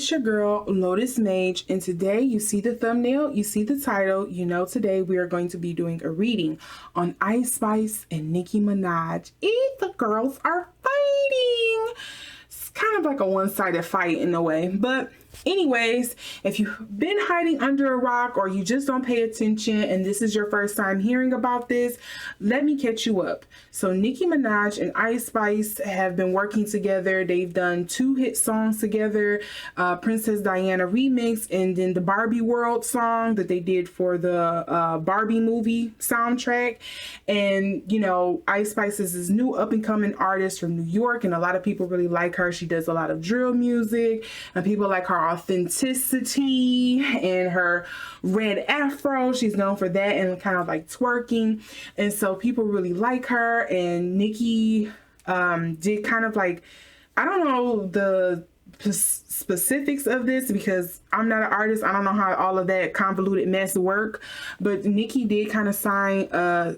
it's your girl, Lotus Mage, and today you see the thumbnail, you see the title, you know today we are going to be doing a reading on Ice Spice and Nicki Minaj. The girls are fighting. It's kind of like a one-sided fight in a way, but anyways, if you've been hiding under a rock or you just don't pay attention and this is your first time hearing about this, let me catch you up. So Nicki Minaj and Ice Spice have been working together. They've done 2 hit songs together, Princess Diana remix and then the Barbie World song that they did for the Barbie movie soundtrack. And you know, Ice Spice is this new up-and-coming artist from New York and a lot of people really like her. She does a lot of drill music and people like her authenticity and her red afro. She's known for that and kind of like twerking, and so people really like her. And Nicki did kind of like, I don't know the specifics of this because I'm not an artist. I don't know how all of that convoluted mess work, but Nicki did kind of sign a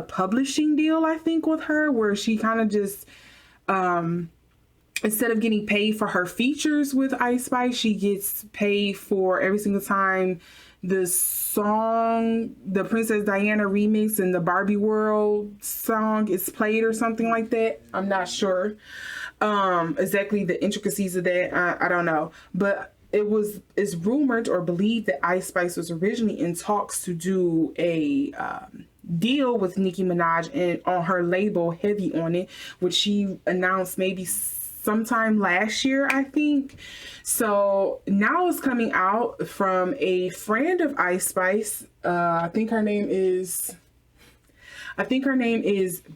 publishing deal, I think, with her, where she kind of just instead of getting paid for her features with Ice Spice, she gets paid for every single time the song, the Princess Diana remix and the Barbie World song is played or something like that. I'm not sure exactly the intricacies of that. I don't know. But it's rumored or believed that Ice Spice was originally in talks to do a deal with Nicki Minaj and on her label Heavy on It, which she announced maybe sometime last year, I think. So now it's coming out from a friend of Ice Spice. I think her name is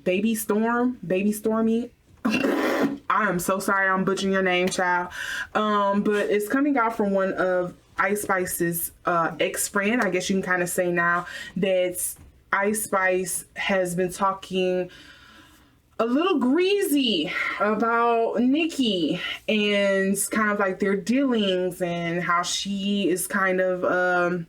Baby Storme. I am so sorry I'm butchering your name, child. But it's coming out from one of Ice Spice's ex-friend, I guess you can kind of say now, that Ice Spice has been talking a little greasy about Nicki and kind of like their dealings and how she is kind of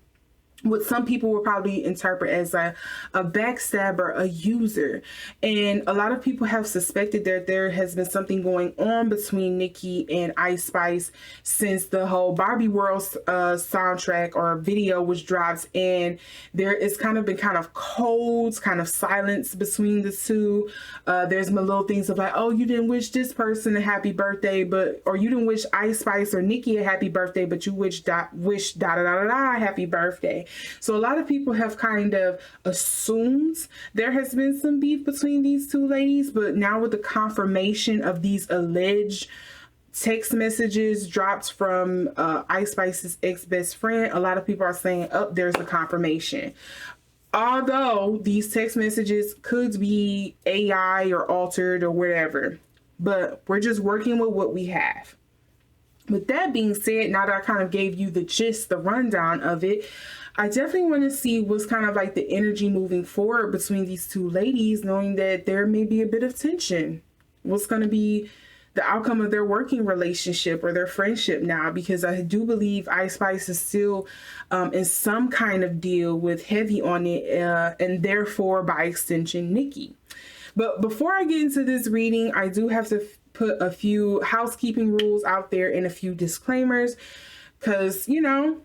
what some people would probably interpret as a backstabber, a user. And a lot of people have suspected that there has been something going on between Nicki and Ice Spice since the whole Barbie World soundtrack or video was dropped, and there is kind of been kind of cold, kind of silence between the two. There's been little things of like, oh, you didn't wish this person a happy birthday, or you didn't wish Ice Spice or Nicki a happy birthday, but you wish happy birthday. So a lot of people have kind of assumed there has been some beef between these two ladies, but now with the confirmation of these alleged text messages dropped from Ice Spice's ex-best friend, a lot of people are saying, oh, there's a confirmation. Although these text messages could be AI or altered or whatever, but we're just working with what we have. With that being said, now that I kind of gave you the gist, the rundown of it, I definitely want to see what's kind of like the energy moving forward between these two ladies, knowing that there may be a bit of tension. What's going to be the outcome of their working relationship or their friendship now? Because I do believe Ice Spice is still in some kind of deal with Heavy on It, and therefore, by extension, Nicki. But before I get into this reading, I do have to put a few housekeeping rules out there and a few disclaimers, because, you know,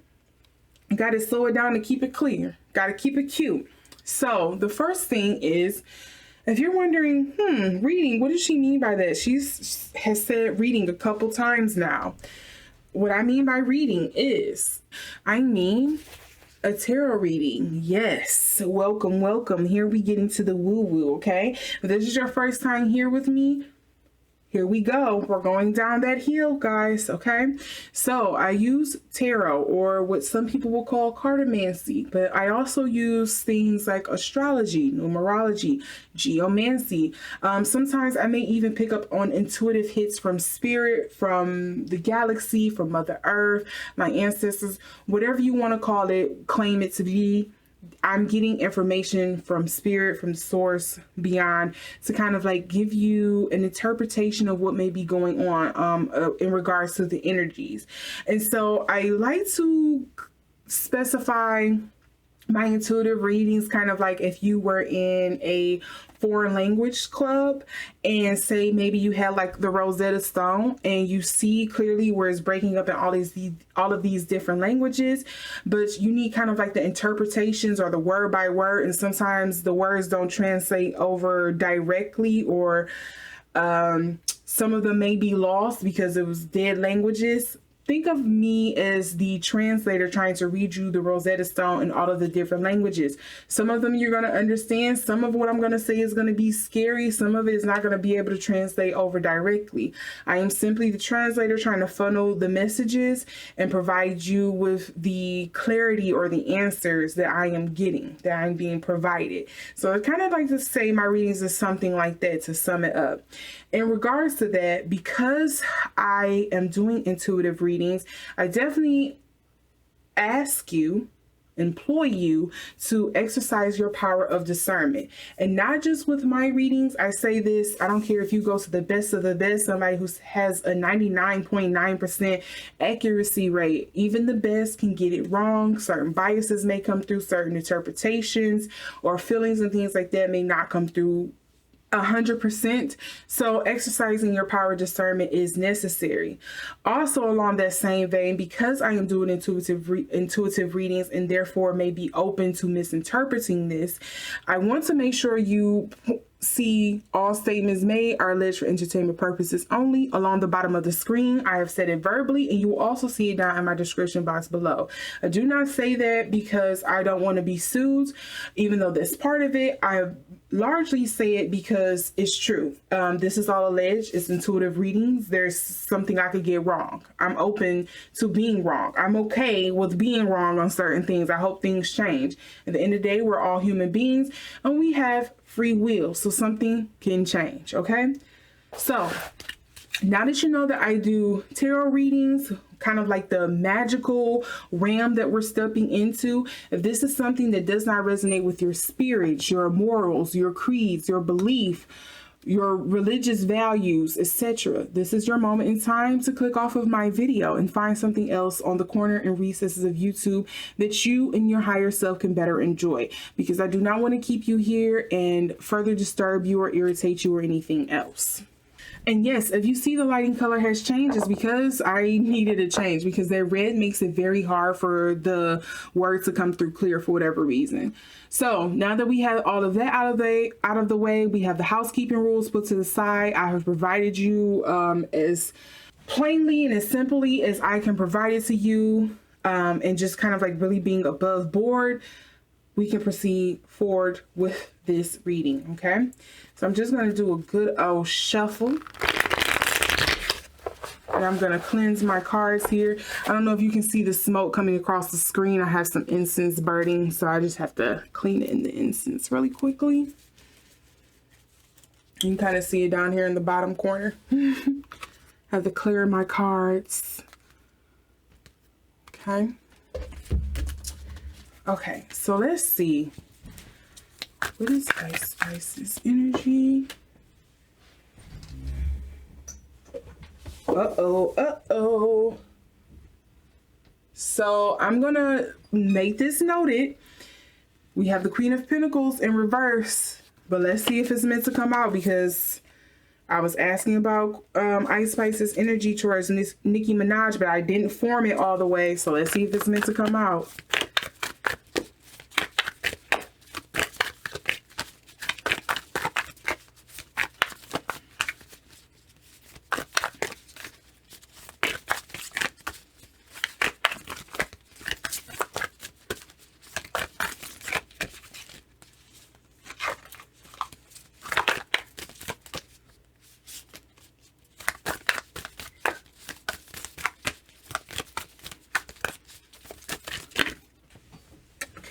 got to slow it down to keep it clear. Got to keep it cute. So the first thing is, if you're wondering, reading, what does she mean by that? She has said reading a couple times now. What I mean by reading is, I mean a tarot reading. Yes. Welcome, welcome. Here we get into the woo-woo, okay? If this is your first time here with me, here we go. We're going down that hill, guys, okay? So I use tarot, or what some people will call cartomancy, but I also use things like astrology, numerology, geomancy. Sometimes I may even pick up on intuitive hits from spirit, from the galaxy, from Mother Earth, my ancestors, whatever you want to call it, claim it to be. I'm getting information from spirit, from source, beyond, to kind of like give you an interpretation of what may be going on in regards to the energies. And so I like to specify my intuitive readings kind of like if you were in a foreign language club and say maybe you had like the Rosetta Stone and you see clearly where it's breaking up in all of these different languages, but you need kind of like the interpretations or the word by word, and sometimes the words don't translate over directly, or some of them may be lost because it was dead languages. Think of me as the translator trying to read you the Rosetta Stone in all of the different languages. Some of them you're going to understand. Some of what I'm going to say is going to be scary. Some of it is not going to be able to translate over directly. I am simply the translator trying to funnel the messages and provide you with the clarity or the answers that I am getting, that I'm being provided. So I kind of like to say my readings is something like that to sum it up. In regards to that, because I am doing intuitive readings, I definitely implore you to exercise your power of discernment. And not just with my readings. I say this, I don't care if you go to the best of the best, somebody who has a 99.9% accuracy rate. Even the best can get it wrong. Certain biases may come through, certain interpretations or feelings and things like that may not come through 100%. So exercising your power of discernment is necessary. Also, along that same vein, because I am doing intuitive readings and therefore may be open to misinterpreting this, I want to make sure you see all statements made are alleged for entertainment purposes only. Along the bottom of the screen, I have said it verbally, and you will also see it down in my description box below. I do not say that because I don't want to be sued, even though that's part of it. I largely say it because it's true. This is all alleged. It's intuitive readings. There's something I could get wrong. I'm open to being wrong. I'm okay with being wrong on certain things. I hope things change. At the end of the day, we're all human beings and we have free will, so something can change. Okay, so now that you know that I do tarot readings, kind of like the magical realm that we're stepping into, if this is something that does not resonate with your spirit, your morals, your creeds, your belief, your religious values, etc., this is your moment in time to click off of my video and find something else on the corner and recesses of YouTube that you and your higher self can better enjoy, because I do not want to keep you here and further disturb you or irritate you or anything else. And yes, if you see the lighting color has changed, it's because I needed a change, because that red makes it very hard for the word to come through clear for whatever reason. So now that we have all of that out of the way, we have the housekeeping rules put to the side. I have provided you as plainly and as simply as I can provide it to you, and just kind of like really being above board. We can proceed forward with this reading, okay? So I'm just going to do a good old shuffle. And I'm going to cleanse my cards here. I don't know if you can see the smoke coming across the screen. I have some incense burning, so I just have to clean it in the incense really quickly. You can kind of see it down here in the bottom corner. Have to clear my cards. Okay. Okay, so let's see. What is Ice Spice's energy? Uh-oh. So I'm gonna make this noted. We have the Queen of Pentacles in reverse, but let's see if it's meant to come out, because I was asking about Ice Spice's energy towards Nicki Minaj, but I didn't form it all the way. So let's see if it's meant to come out.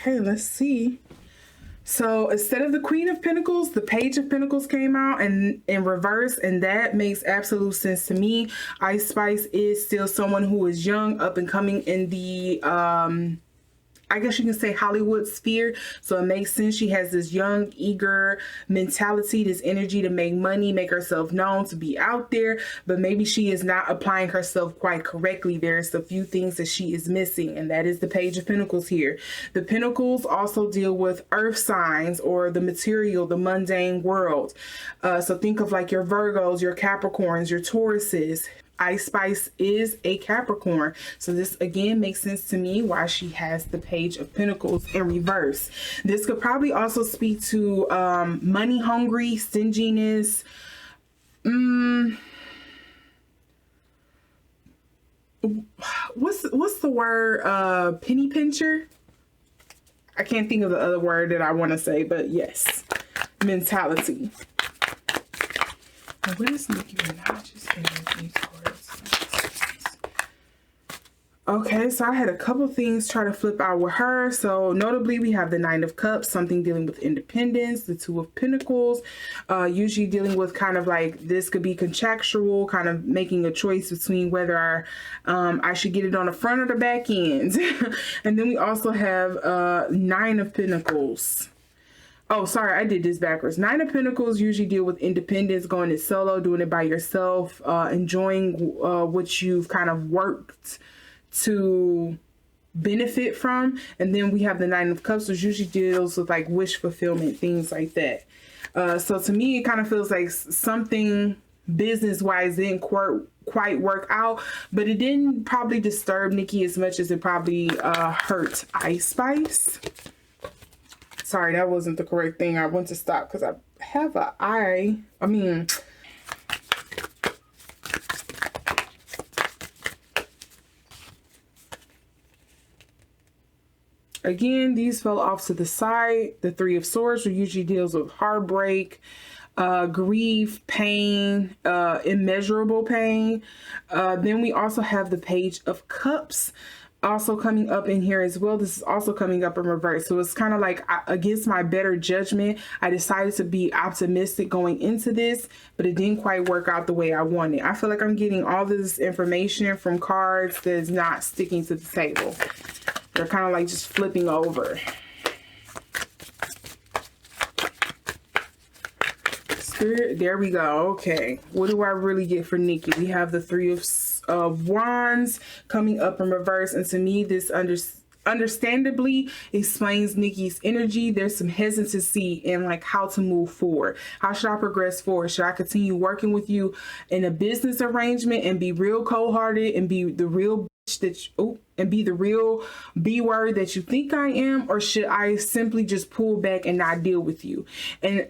Okay, let's see. So instead of the Queen of Pentacles, the Page of Pentacles came out and in reverse, and that makes absolute sense to me. Ice Spice is still someone who is young, up and coming in the I guess you can say Hollywood sphere. So it makes sense. She has this young, eager mentality, this energy to make money, make herself known, to be out there. But maybe she is not applying herself quite correctly. There's a few things that she is missing, and that is the Page of Pentacles here. The Pentacles also deal with earth signs or the material, the mundane world. So think of like your Virgos, your Capricorns, your Tauruses. Ice Spice is a Capricorn. So this again makes sense to me why she has the Page of Pentacles in reverse. This could probably also speak to money hungry, stinginess. What's the word? Penny pincher? I can't think of the other word that I want to say, but yes. Mentality. Now, what is Nicki Minaj's energy towards? Okay, so I had a couple things try to flip out with her. So notably, we have the Nine of Cups, something dealing with independence, the Two of Pentacles, usually dealing with kind of like this could be contractual, kind of making a choice between whether I should get it on the front or the back end. And then we also have Nine of Pentacles. Oh, sorry, I did this backwards. Nine of Pentacles usually deal with independence, going it solo, doing it by yourself, enjoying what you've kind of worked to benefit from. And then we have the Nine of Cups, which usually deals with like wish fulfillment, things like that. So to me, it kind of feels like something business-wise didn't quite work out, but it didn't probably disturb Nicki as much as it probably hurt Ice Spice. Sorry, that wasn't the correct thing. I went to stop because I have an eye. I mean, again, these fell off to the side. The Three of Swords, which usually deals with heartbreak, grief, pain, immeasurable pain. Then we also have the Page of Cups also coming up in here as well. This is also coming up in reverse. So it's kind of like against my better judgment, I decided to be optimistic going into this, but it didn't quite work out the way I wanted. I feel like I'm getting all this information from cards that is not sticking to the table. They're kind of like just flipping over. Spirit, there we go. Okay, what do I really get for Nicki? We have the Three of Wands coming up in reverse, and to me this understandably explains Nicki's energy. There's some hesitancy in like how to move forward. How should I progress forward? Should I continue working with you in a business arrangement and be real cold-hearted and be the real bitch that you, and be the real B word that you think I am, or should I simply just pull back and not deal with you? And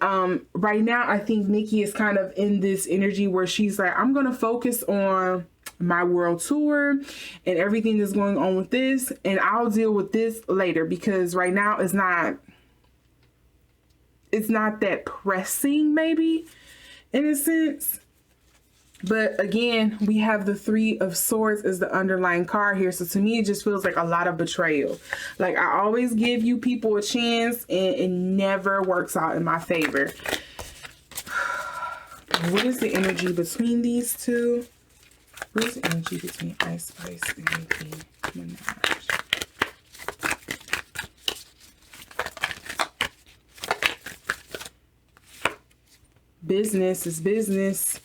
right now I think Nicki is kind of in this energy where she's like, I'm gonna focus on my world tour and everything that's going on with this, and I'll deal with this later, because right now it's not that pressing, maybe in a sense. But again, we have the Three of Swords as the underlying card here. So to me, it just feels like a lot of betrayal. Like I always give you people a chance and it never works out in my favor. What is the energy between these two? What is the energy between Ice Spice and Nicki Minaj? Business is business.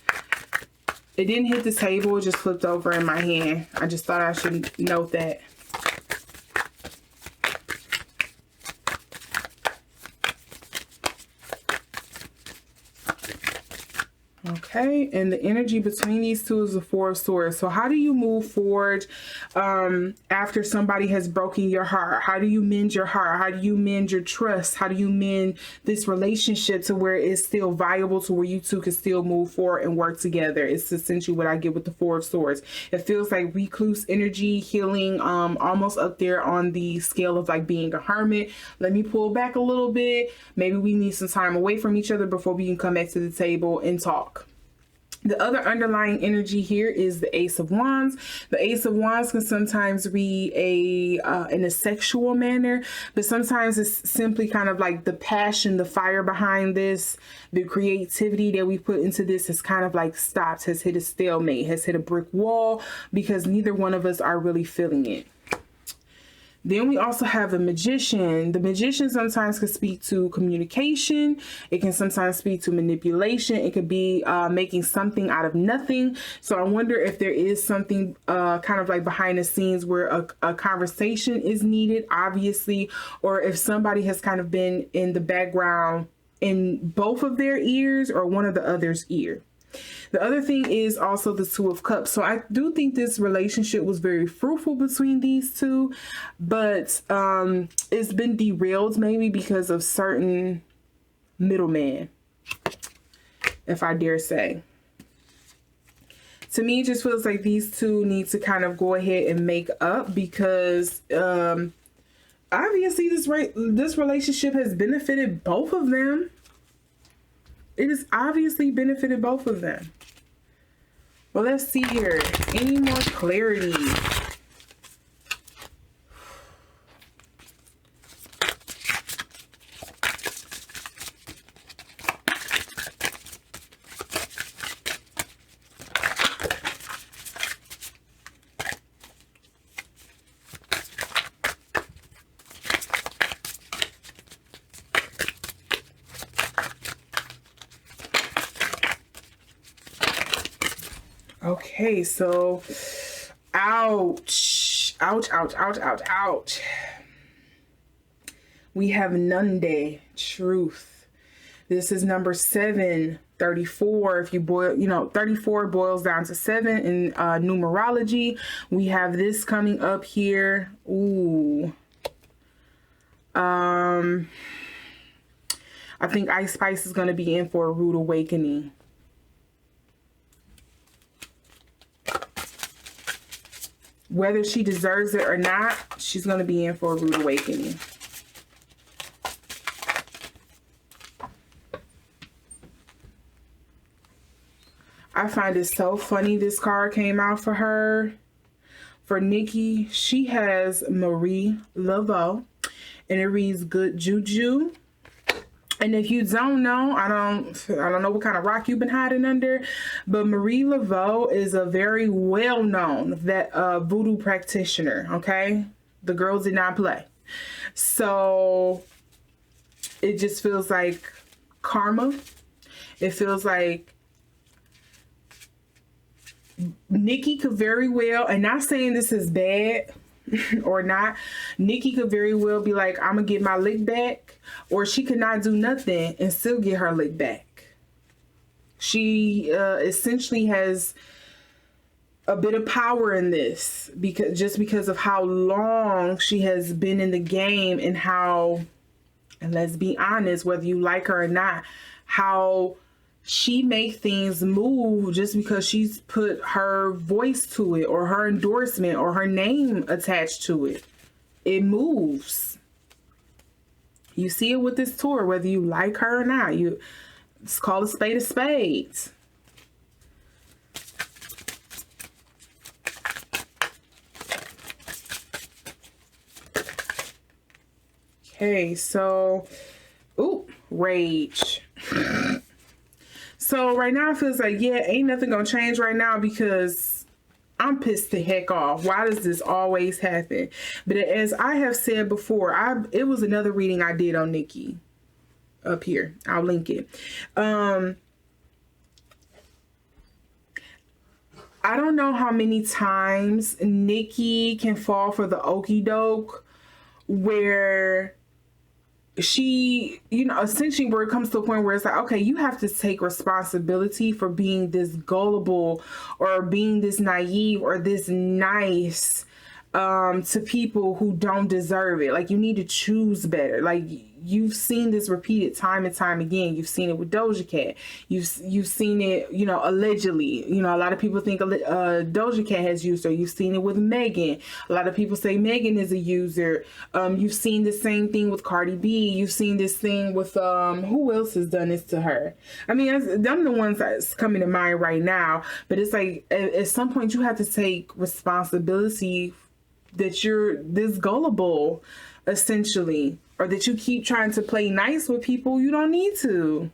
It didn't hit the table, it just flipped over in my hand. I just thought I should note that. Okay, and the energy between these two is the Four of Swords. So how do you move forward after somebody has broken your heart? How do you mend your heart? How do you mend your trust? How do you mend this relationship to where it's still viable, to where you two can still move forward and work together? It's essentially what I get with the Four of Swords. It feels like recluse energy, healing, almost up there on the scale of like being a hermit. Let me pull back a little bit. Maybe we need some time away from each other before we can come back to the table and talk. The other underlying energy here is the Ace of Wands. The Ace of Wands can sometimes read in a sexual manner, but sometimes it's simply kind of like the passion, the fire behind this, the creativity that we put into this has kind of like stopped, has hit a stalemate, has hit a brick wall, because neither one of us are really feeling it. Then we also have the magician. The magician sometimes can speak to communication. It can sometimes speak to manipulation. It could be making something out of nothing. So I wonder if there is something kind of like behind the scenes where a conversation is needed, obviously, or if somebody has kind of been in the background in both of their ears or one of the other's ear. The other thing is also the Two of Cups. So I do think this relationship was very fruitful between these two, but it's been derailed maybe because of certain middlemen, if I dare say. To me, it just feels like these two need to kind of go ahead and make up because obviously this relationship has benefited both of them. It has obviously benefited both of them. Well, let's see here. Any more clarity? Okay, so ouch. We have Nunde, truth. This is number 734. If you boil, 34 boils down to 7 in numerology. We have this coming up here. Ooh. I think Ice Spice is going to be in for a rude awakening. Whether she deserves it or not, she's going to be in for a rude awakening. I find it so funny this card came out for her. For Nicki, she has Marie Laveau, and it reads good juju. And if you don't know, I don't know what kind of rock you've been hiding under, but Marie Laveau is a very well-known voodoo practitioner, okay? The girls did not play. So it just feels like karma. It feels like Nicki could very well, and not saying this is bad or not, Nicki could very well be like, I'm gonna get my lick back, or she could not do nothing and still get her lick back. She essentially has a bit of power in this because of how long she has been in the game and how, and let's be honest, whether you like her or not, how she makes things move just because she's put her voice to it or her endorsement or her name attached to it. It moves. You see it with this tour, whether you like her or not. Let's call a spade a spade. Okay, so, rage. So right now it feels like, yeah, ain't nothing gonna change right now because I'm pissed the heck off. Why does this always happen? But as I have said before, it was another reading I did on Nicki up here. I'll link it. I don't know how many times Nicki can fall for the okie doke where she, essentially where it comes to a point where it's like, okay, you have to take responsibility for being this gullible or being this naive or this nice to people who don't deserve it. Like, you need to choose better. Like, you've seen this repeated time and time again. You've seen it with Doja Cat. You've seen it, allegedly. A lot of people think Doja Cat has used her. You've seen it with Megan. A lot of people say Megan is a user. You've seen the same thing with Cardi B. You've seen this thing with who else has done this to her? I mean, them the ones that's coming to mind right now. But it's like at some point you have to take responsibility that you're this gullible, essentially, or that you keep trying to play nice with people you don't need to.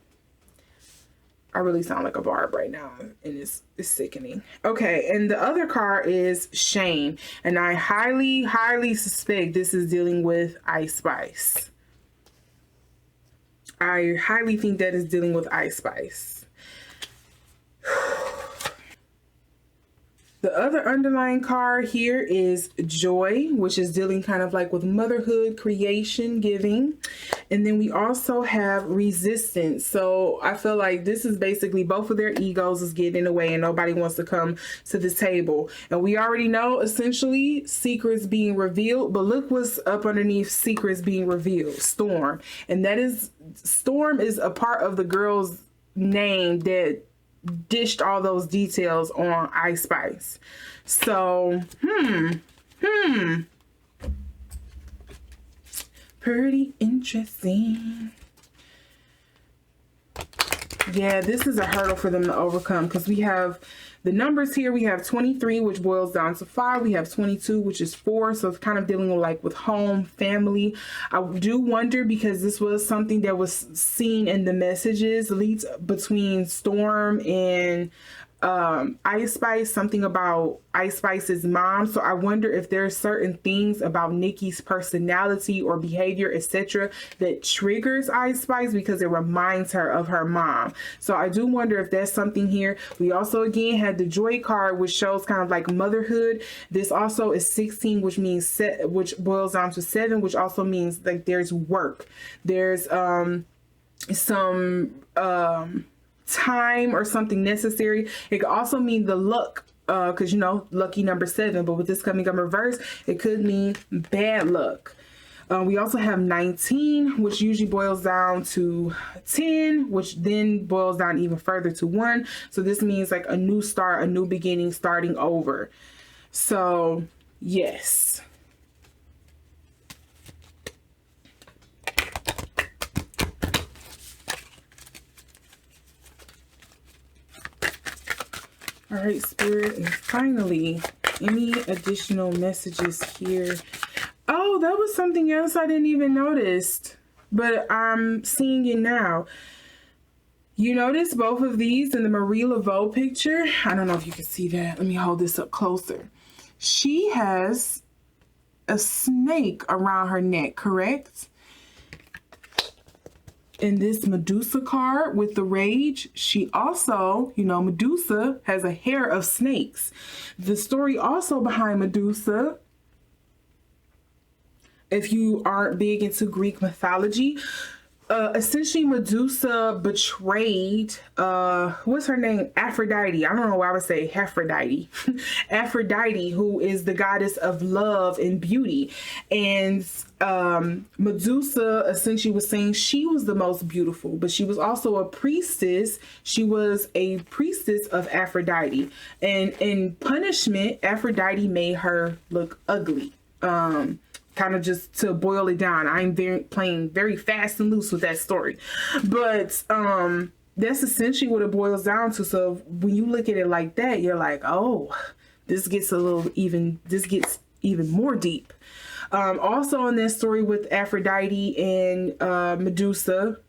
I really sound like a barb right now, and it's sickening. Okay, and the other card is shame, and I highly, highly suspect this is dealing with Ice Spice. I highly think that is dealing with Ice Spice. The other underlying card here is joy, which is dealing kind of like with motherhood, creation, giving. And then we also have resistance. So I feel like this is basically both of their egos is getting in the way and nobody wants to come to the table. And we already know essentially secrets being revealed, but look what's up underneath secrets being revealed, Storme. And that is, Storme is a part of the girl's name that dished all those details on Ice Spice. So, pretty interesting. Yeah, this is a hurdle for them to overcome because we have the numbers here. We have 23, which boils down to 5. We have 22, which is 4. So it's kind of dealing with like with home, family. I do wonder because this was something that was seen in the messages leads between Storme and Ice Spice, something about Ice Spice's mom. So I wonder if there's certain things about Nicki's personality or behavior, etc., that triggers Ice Spice because it reminds her of her mom. So I do wonder if that's something here. We also again had the joy card, which shows kind of like motherhood. This also is 16, which means which boils down to 7, which also means like there's work. There's some time or something necessary. It could also mean the luck, because you know, lucky number 7, but with this coming up reverse, it could mean bad luck. We also have 19, which usually boils down to 10, which then boils down even further to 1. So this means like a new start, a new beginning, starting over. So yes. All right, Spirit, and finally, any additional messages here? Oh, that was something else I didn't even notice, but I'm seeing it now. You notice both of these in the Marie Laveau picture? I don't know if you can see that. Let me hold this up closer. She has a snake around her neck, correct? In this Medusa card with the Rage, she also, you know, Medusa has a hair of snakes. The story also behind Medusa, if you aren't big into Greek mythology, essentially Medusa betrayed, what's her name? Aphrodite. I don't know why I would say Aphrodite. Aphrodite, who is the goddess of love and beauty. And Medusa essentially was saying she was the most beautiful, but she was also a priestess. She was a priestess of Aphrodite. And in punishment, Aphrodite made her look ugly. Kind of just to boil it down. I'm playing very fast and loose with that story. But that's essentially what it boils down to. So when you look at it like that, you're like, oh, this gets even more deep. Also in that story with Aphrodite and Medusa,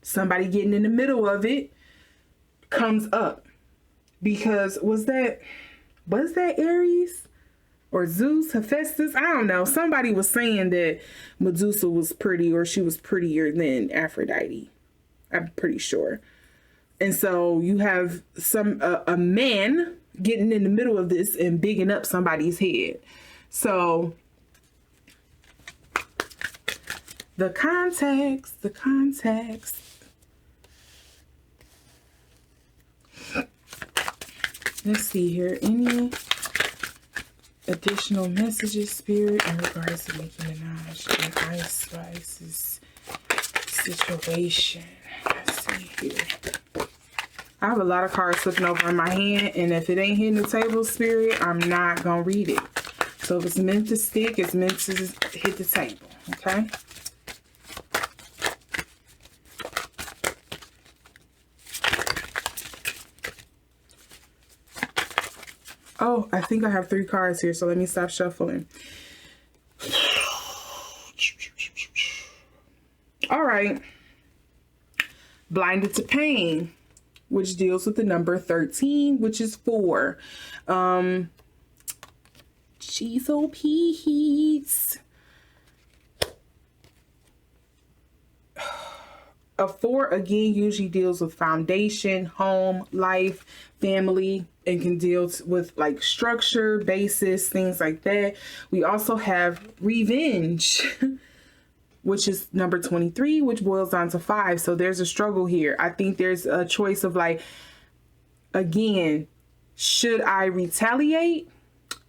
somebody getting in the middle of it comes up. Because was that Aries? Or Zeus, Hephaestus, I don't know. Somebody was saying that Medusa was pretty, or she was prettier than Aphrodite. I'm pretty sure. And so you have a man getting in the middle of this and bigging up somebody's head. So the context. Let's see here. Any additional messages, Spirit, in regards to Nicki Minaj and Ice Spice's situation? Let's see here. I have a lot of cards flipping over in my hand, and if it ain't hitting the table, Spirit, I'm not gonna read it. So if it's meant to stick, it's meant to hit the table, okay? Oh, I think I have 3 cards here, so let me stop shuffling. All right. Blinded to Pain, which deals with the number 13, which is 4. Cheezo Peas. A 4 again usually deals with foundation, home, life, family, and can deal with like structure, basis, things like that. We also have Revenge, which is number 23, which boils down to 5. So there's a struggle here. I think there's a choice of like, again, should I retaliate?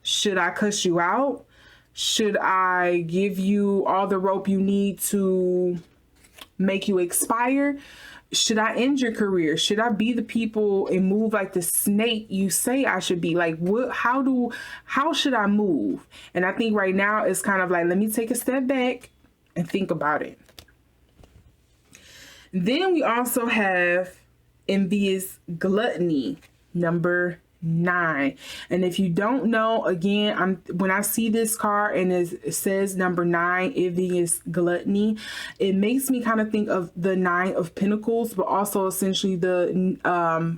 Should I cuss you out? Should I give you all the rope you need to make you expire? Should I end your career? Should I be the people and move like the snake you say I should be? Like, what? How should I move? And I think right now it's kind of like, let me take a step back and think about it. Then we also have Envious Gluttony, number 9. And if you don't know, again, when I see this card and it says number 9, Envious Gluttony, it makes me kind of think of the 9 of Pentacles, but also essentially the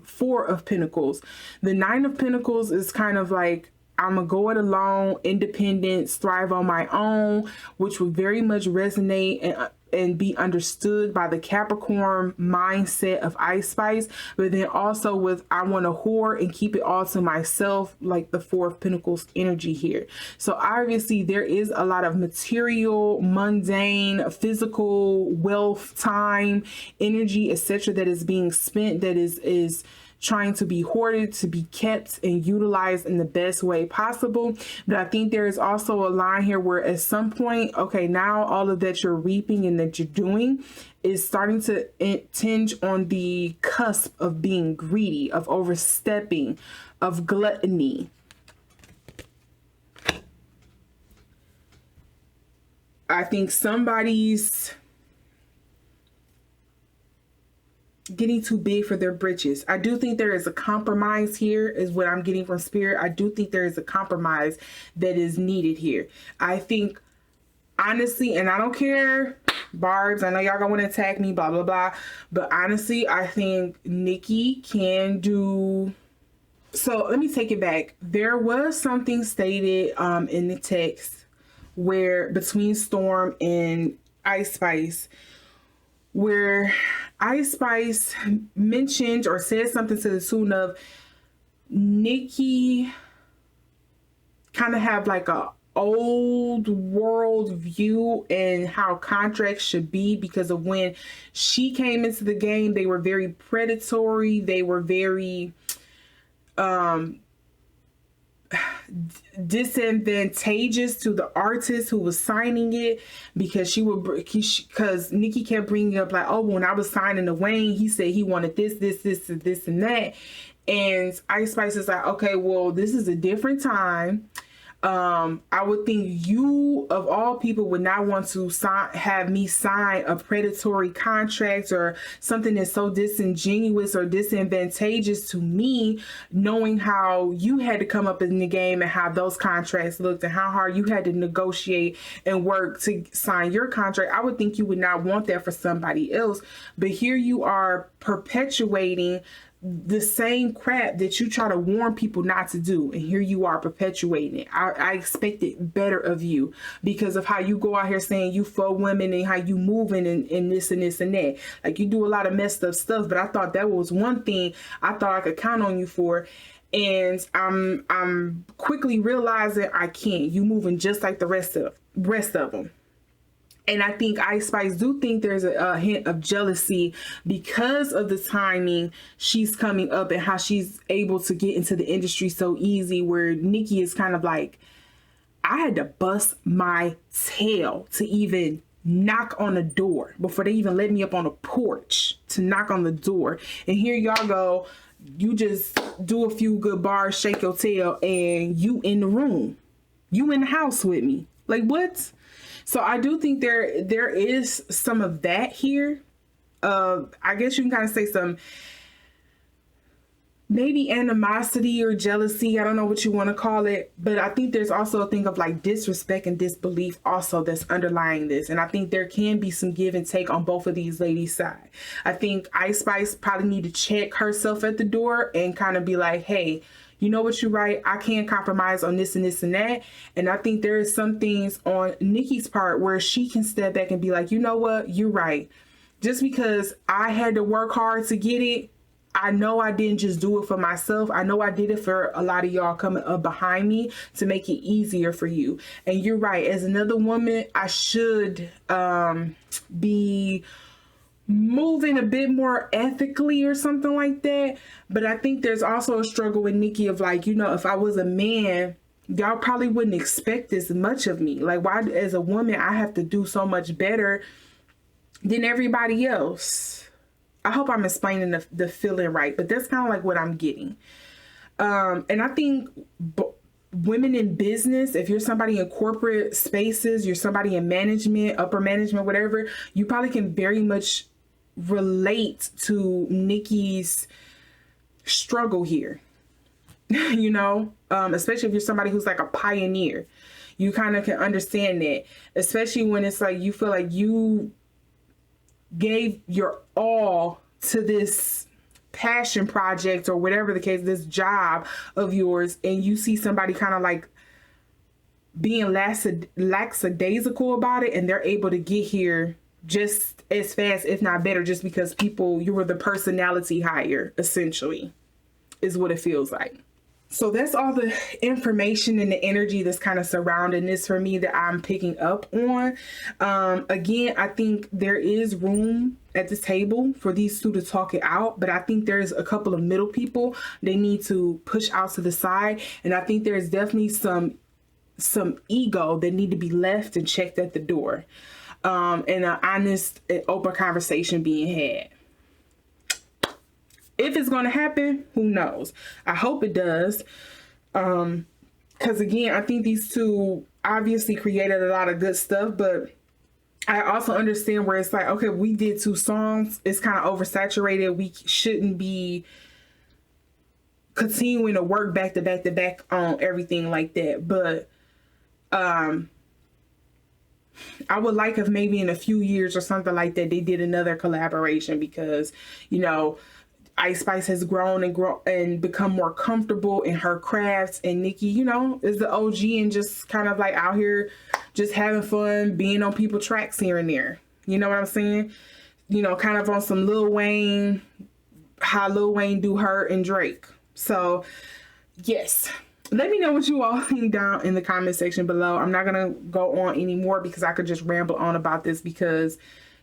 4 of Pentacles. The 9 of Pentacles is kind of like, I'm gonna go it alone, independence, thrive on my own, which would very much resonate and be understood by the Capricorn mindset of Ice Spice, but then also with I want to hoard and keep it all to myself, like the 4 of Pentacles energy here. So obviously there is a lot of material, mundane, physical, wealth, time, energy, etc. that is being spent, that is trying to be hoarded, to be kept and utilized in the best way possible. But I think there is also a line here where at some point, okay, now all of that you're reaping and that you're doing is starting to tinge on the cusp of being greedy, of overstepping, of gluttony. I think somebody's getting too big for their britches. I do think there is a compromise here, is what I'm getting from Spirit. I do think there is a compromise that is needed here. I think, honestly, and I don't care, Barbs, I know y'all gonna want to attack me, blah, blah, blah. But honestly, I think Nicki can do... So let me take it back. There was something stated in the text where between Storme and Ice Spice, where Ice Spice mentioned or said something to the tune of Nicki kind of have like a old world view and how contracts should be, because of when she came into the game, they were very predatory. They were very disadvantageous to the artist who was signing it, because because Nicki kept bringing up like, oh, when I was signing to Wayne, he said he wanted this, and that. And Ice Spice is like, okay, well, this is a different time. I would think you, of all people, would not want to have me sign a predatory contract or something that's so disingenuous or disadvantageous to me, knowing how you had to come up in the game and how those contracts looked and how hard you had to negotiate and work to sign your contract. I would think you would not want that for somebody else. But here you are perpetuating the same crap that you try to warn people not to do, and here you are perpetuating it. I expected better of you because of how you go out here saying you for women and how you moving and this and this and that. Like, you do a lot of messed up stuff, but I thought that was one thing I thought I could count on you for. And I'm quickly realizing I can't. You moving just like the rest of them. And I think Ice Spice do think there's a hint of jealousy because of the timing she's coming up and how she's able to get into the industry so easy, where Nicki is kind of like, I had to bust my tail to even knock on the door before they even let me up on a porch to knock on the door. And here y'all go, you just do a few good bars, shake your tail, and you in the room. You in the house with me. Like, what? So I do think there is some of that here. I guess you can kind of say some maybe animosity or jealousy. I don't know what you want to call it, but I think there's also a thing of like disrespect and disbelief also that's underlying this. And I think there can be some give and take on both of these ladies' side. I think Ice Spice probably need to check herself at the door and kind of be like, hey, you know what, you're right. I can't compromise on this and this and that. And I think there is some things on Nicki's part where she can step back and be like, you know what, you're right. Just because I had to work hard to get it, I know I didn't just do it for myself. I know I did it for a lot of y'all coming up behind me to make it easier for you. And you're right. As another woman, I should be moving a bit more ethically or something like that. But I think there's also a struggle with Nicki of like, you know, if I was a man, y'all probably wouldn't expect this much of me. Like, why as a woman, I have to do so much better than everybody else. I hope I'm explaining the feeling right, but that's kind of like what I'm getting. And I think women in business, if you're somebody in corporate spaces, you're somebody in management, upper management, whatever, you probably can very much relate to Nicki's struggle here, you know, especially if you're somebody who's like a pioneer. You kind of can understand that, especially when it's like you feel like you gave your all to this passion project or whatever the case, this job of yours, and you see somebody kind of like being lackadaisical about it, and they're able to get here just as fast, if not better, just because you were the personality hire, essentially, is what it feels like. So that's all the information and the energy that's kind of surrounding this for me that I'm picking up on. Again, I think there is room at this table for these two to talk it out, but I think there's a couple of middle people they need to push out to the side. And I think there's definitely some ego that need to be left and checked at the door. And an honest and open conversation being had. If it's going to happen, who knows? I hope it does. Because again, I think these two obviously created a lot of good stuff, but I also understand where it's like, okay, we did 2 songs. It's kind of oversaturated. We shouldn't be continuing to work back to back to back on everything like that. But I would like if maybe in a few years or something like that, they did another collaboration because, you know, Ice Spice has grown and become more comfortable in her crafts, and Nicki, you know, is the OG and just kind of like out here just having fun, being on people's tracks here and there. You know what I'm saying? You know, kind of on some Lil Wayne, how Lil Wayne do her and Drake. So, yes. Let me know what you all think down in the comment section below. I'm not going to go on anymore because I could just ramble on about this because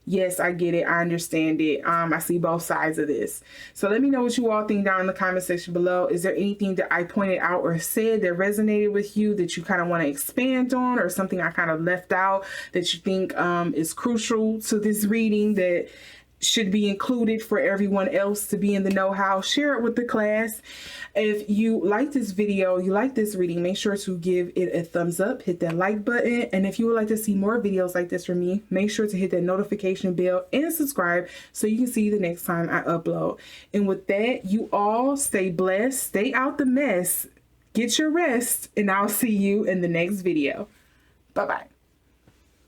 yes, I get it. I understand it. I see both sides of this. So let me know what you all think down in the comment section below. Is there anything that I pointed out or said that resonated with you that you kind of want to expand on, or something I kind of left out that you think is crucial to this reading that should be included for everyone else to be in the know-how? Share it with the class. If you like this video, you like this reading, make sure to give it a thumbs up, hit that like button. And if you would like to see more videos like this from me, make sure to hit that notification bell and subscribe so you can see the next time I upload. And with that, you all stay blessed, stay out the mess, get your rest, and I'll see you in the next video. Bye-bye.